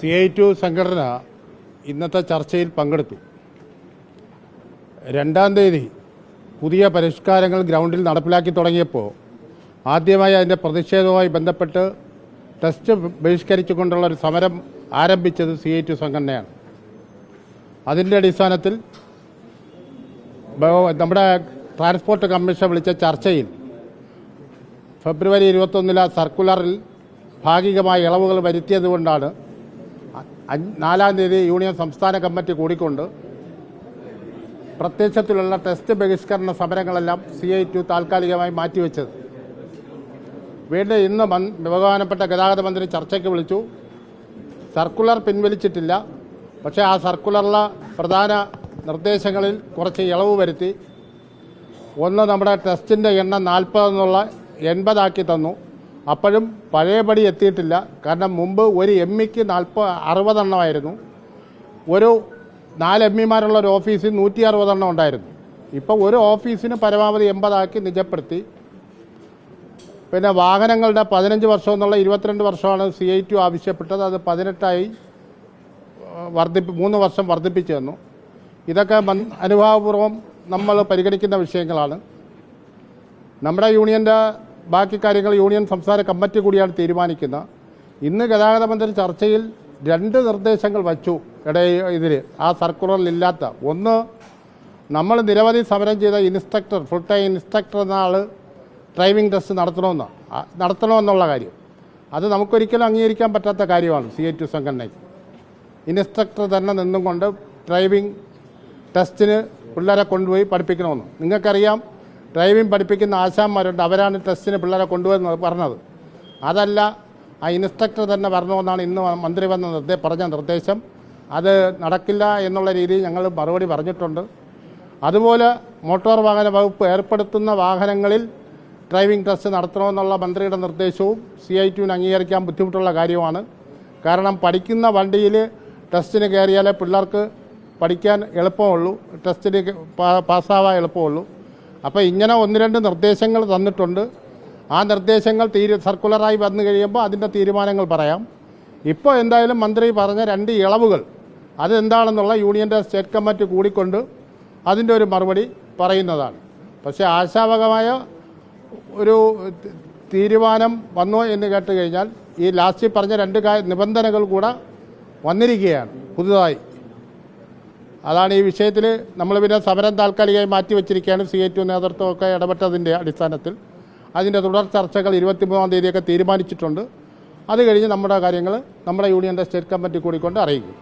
CI2 സംഘടന ഇന്നത്തെ ചർച്ചയിൽ പങ്കെടുത്തു. 2-ാം തീയതി പുതിയ പരിഷ്കാരങ്ങൾ ഗ്രൗണ്ടിൽ നടപ്പിലാക്കി തുടങ്ങിയപ്പോൾ ആദ്യമായി അതിൻ്റെ പ്രതിഷേധവുമായി ബന്ധപ്പെട്ട് ടെസ്റ്റ് ബഹിഷ്കരിച്ചുകൊണ്ടുള്ള ഒരു സമരം ആരംഭിച്ചത് CI2 സംഘടനയാണ്. അതിൻ്റെ അടിസ്ഥാനത്തിൽ നമ്മുടെ ട്രാൻസ്പോർട്ട് കമ്മീഷൻ വിളിച്ച ചർച്ചയിൽ ഫെബ്രുവരി 21 സർക്കുലറിൽ ഭാഗികമായ ഇളവുകൾ വരുത്തിയതുകൊണ്ടാണ് 4-ാം തീയതി യൂണിയൻ സംസ്ഥാന കമ്മിറ്റി കൂടിക്കൊണ്ട് പ്രത്യക്ഷത്തിലുള്ള ടെസ്റ്റ് ബഹിഷ്കരണ സമരങ്ങളെല്ലാം CI2 താൽക്കാലികമായി മാറ്റിവെച്ചത്. വീണ്ടും ഇന്ന് ബഹുമാനപ്പെട്ട ഗതാഗത മന്ത്രി ചർച്ചയ്ക്ക് വിളിച്ചു. സർക്കുലർ പിൻവലിച്ചിട്ടില്ല, പക്ഷേ ആ സർക്കുലറിലെ പ്രധാന നിർദ്ദേശങ്ങളിൽ കുറച്ച് ഇളവ് വരുത്തി. ഒന്ന്, നമ്മുടെ ടെസ്റ്റിൻ്റെ എണ്ണം 40 എന്നുള്ള 80 ആക്കി തന്നു. അപ്പോഴും പഴയപടി എത്തിയിട്ടില്ല. കാരണം മുമ്പ് ഒരു എമ്മിക്ക് 60 എണ്ണമായിരുന്നു. ഒരു 4 എമ്മിമാരുള്ള ഒരു ഓഫീസിൽ 160 എണ്ണം ഉണ്ടായിരുന്നു. ഇപ്പോൾ ഒരു ഓഫീസിന് പരമാവധി 80 ആക്കി നിജപ്പെടുത്തി. പിന്നെ വാഹനങ്ങളുടെ 15 വർഷം എന്നുള്ള 22 വർഷമാണ് CI2 ആവശ്യപ്പെട്ടത്. അത് 18ആയി 3 വർഷം വർദ്ധിപ്പിച്ചു തന്നു. ഇതൊക്കെ അനുഭാവപൂർവ്വം നമ്മൾ പരിഗണിക്കുന്ന വിഷയങ്ങളാണ്. നമ്മുടെ യൂണിയൻ്റെ ബാക്കി കാര്യങ്ങൾ യൂണിയൻ സംസ്ഥാന കമ്മിറ്റി കൂടിയാണ് തീരുമാനിക്കുന്നത്. ഇന്ന് ഗതാഗത മന്ത്രി ചർച്ചയിൽ 2 നിർദ്ദേശങ്ങൾ വച്ചു. ഇതിൽ ആ സർക്കുലറിലില്ലാത്ത ഒന്ന്, നമ്മൾ നിരവധി സമരം ചെയ്ത ഇൻസ്ട്രക്ടർ, ഫുൾ ടൈം ഇൻസ്ട്രക്ടർ എന്ന ആൾ ഡ്രൈവിംഗ് ടെസ്റ്റ് നടത്തണമെന്നുള്ള കാര്യം, അത് നമുക്കൊരിക്കലും അംഗീകരിക്കാൻ പറ്റാത്ത കാര്യമാണ്. CI2 സംഘടനയ്ക്ക് ഇൻസ്ട്രക്ടർ തന്നെ നിന്നും കൊണ്ട് ഡ്രൈവിംഗ് ടെസ്റ്റിന് പിള്ളേരെ കൊണ്ടുപോയി പഠിപ്പിക്കണമെന്ന്. നിങ്ങൾക്കറിയാം, ഡ്രൈവിംഗ് പഠിപ്പിക്കുന്ന ആശാന്മാരുണ്ട്, അവരാണ് ടെസ്റ്റിന് പിള്ളേരെ കൊണ്ടുപോയി പറഞ്ഞത്. അതല്ല, ആ ഇൻസ്ട്രക്ടർ തന്നെ വരണമെന്നാണ് ഇന്ന് മന്ത്രി പറഞ്ഞ നിർദ്ദേശം. അത് നടക്കില്ല എന്നുള്ള രീതിയിൽ ഞങ്ങൾ മറുപടി പറഞ്ഞിട്ടുണ്ട്. അതുപോലെ മോട്ടോർ വാഹന വകുപ്പ് ഏർപ്പെടുത്തുന്ന വാഹനങ്ങളിൽ ഡ്രൈവിംഗ് ടെസ്റ്റ് നടത്തണമെന്നുള്ള മന്ത്രിയുടെ നിർദ്ദേശവും CI2-ന് അംഗീകരിക്കാൻ ബുദ്ധിമുട്ടുള്ള കാര്യമാണ്. കാരണം പഠിക്കുന്ന വണ്ടിയിൽ ടെസ്റ്റിന് കയറിയാലേ പിള്ളേർക്ക് പഠിക്കാൻ എളുപ്പമുള്ളൂ, ടെസ്റ്റിന് പാസ്സാവാൻ എളുപ്പമുള്ളൂ. അപ്പോൾ ഇങ്ങനെ 1-2 നിർദ്ദേശങ്ങൾ തന്നിട്ടുണ്ട്. ആ നിർദ്ദേശങ്ങൾ സർക്കുലറായി വന്നു കഴിയുമ്പോൾ അതിൻ്റെ തീരുമാനങ്ങൾ പറയാം. ഇപ്പോൾ എന്തായാലും മന്ത്രി പറഞ്ഞ 2 ഇളവുകൾ അതെന്താണെന്നുള്ള യൂണിയൻ്റെ സ്റ്റേറ്റ് കമ്മിറ്റി കൂടിക്കൊണ്ട് അതിൻ്റെ ഒരു മറുപടി പറയുന്നതാണ്. പക്ഷേ ആശാവഹമായ ഒരു തീരുമാനം വന്നോ എന്ന് കേട്ട് കഴിഞ്ഞാൽ ഈ ലാസ്റ്റിൽ പറഞ്ഞ 2 നിബന്ധനകൾ കൂടെ വന്നിരിക്കുകയാണ് പുതുതായി. അതാണ് ഈ വിഷയത്തിൽ നമ്മൾ പിന്നെ സമരം താൽക്കാലികമായി മാറ്റിവെച്ചിരിക്കുകയാണ്. CI2 നേതൃത്വമൊക്കെ ഇടപെട്ടതിൻ്റെ അടിസ്ഥാനത്തിൽ അതിൻ്റെ തുടർ ചർച്ചകൾ 23-ാം തീയതിയൊക്കെ തീരുമാനിച്ചിട്ടുണ്ട്. അത് കഴിഞ്ഞ് നമ്മുടെ കാര്യങ്ങൾ നമ്മുടെ യൂണിയൻ്റെ സ്റ്റേറ്റ് കമ്മിറ്റി കൂടിക്കൊണ്ട് അറിയിക്കും.